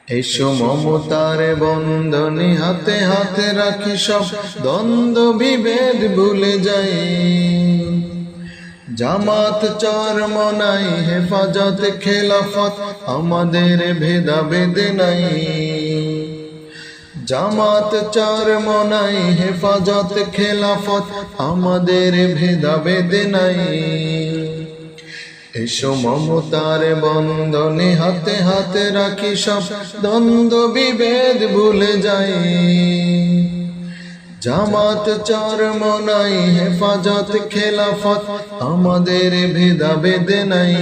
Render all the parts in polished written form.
এসো মমতার বন্ধনে হাতে হাতে রাখি সব দ্বন্দ্ব বিভেদ ভুলে যাই। জামাত চরমনাই হেফাজত খেলাফত আমাদের ভেদাভেদ নাই। জামাত চরমনাই হেফাজত খেলাফত আমাদের ভেদাভেদ নাই। এসো মমতার বন্ধনে হাতে হাতে রাখি সব দ্বন্দ্ব বিভেদ ভুলে যাই। জামাত চরমনাই হেফাজত খেলাফত আমাদের ভেদাভেদ নাই।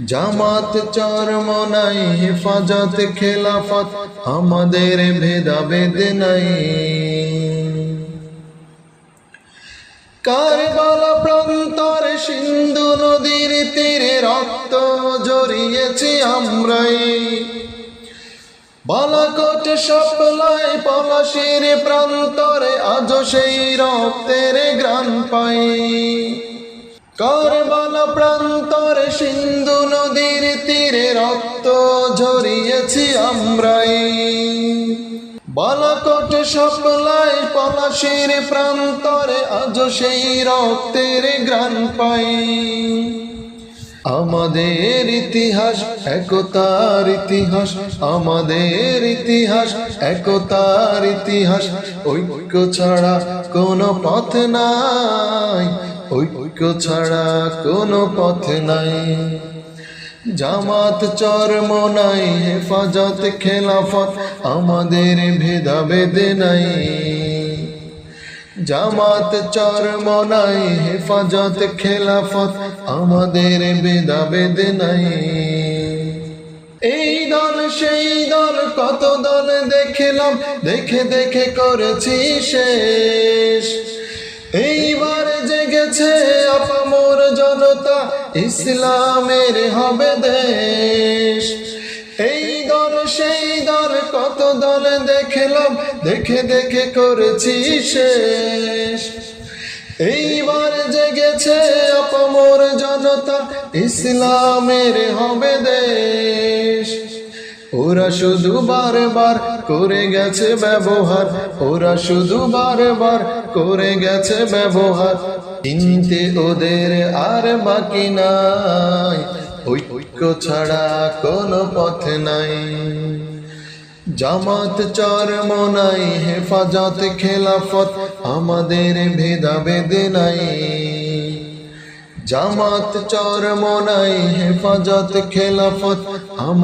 জামাত চরমনাই হেফাজত খেলাফত আমাদের ভেদাভেদ নাই। কারবালা প্রান্তরে সিন্ধু নদীর তীরে রক্ত ঝরিয়েছি আমরাই। বালাকোট শাপলায় পলাশীর প্রান্তরে আজও সেই রক্তের ঘ্রাণ পাই। কারবালা প্রান্তরে সিন্ধু নদীর তীরে রক্ত ঝরিয়েছি আমরাই। বালাকোট শাপলায় পলাশীর প্রান্তরে আজও সেই রক্তের ঘ্রাণ পাই। আমাদের ইতিহাস একতার ইতিহাস, আমাদের ইতিহাস একতার ইতিহাস। ঐক্য ছাড়া কোনো পথ নাই, ঐক্য ছাড়া কোনো পথ নাই। জামাত চরমনাই হেফাজত খেলাফত আমাদের ভেদাভেদ নাই। জামাত চরমনাই হেফাজত খেলাফত আমাদের ভেদাভেদ নাই। এই দল সেই দল কত দল দেখলাম, দেখে দেখে করেছি শেষ। এইবার জেগেছে আপামর জনতা, ইসলামের হবে দেশ। এই দল সেই দল কত দল দেখলাম, দেখে দেখে করেছি শেষ। এইবার জেগেছে আপামর জনতা, ইসলামের হবে দেশ। ওরা শুধু বারবার করে গেছে ব্যবহার, ওরা শুধু বারবার করে গেছে ব্যবহার। চিনতে ওদের আর বাকি নাই, ঐক্য ছাড়া কোনো পথ নাই। জামাত চরমনাই হেফাজত খেলাফত আমাদের ভেদাভেদ নাই। জামাত চরমনাই হেফাজত খেলাফত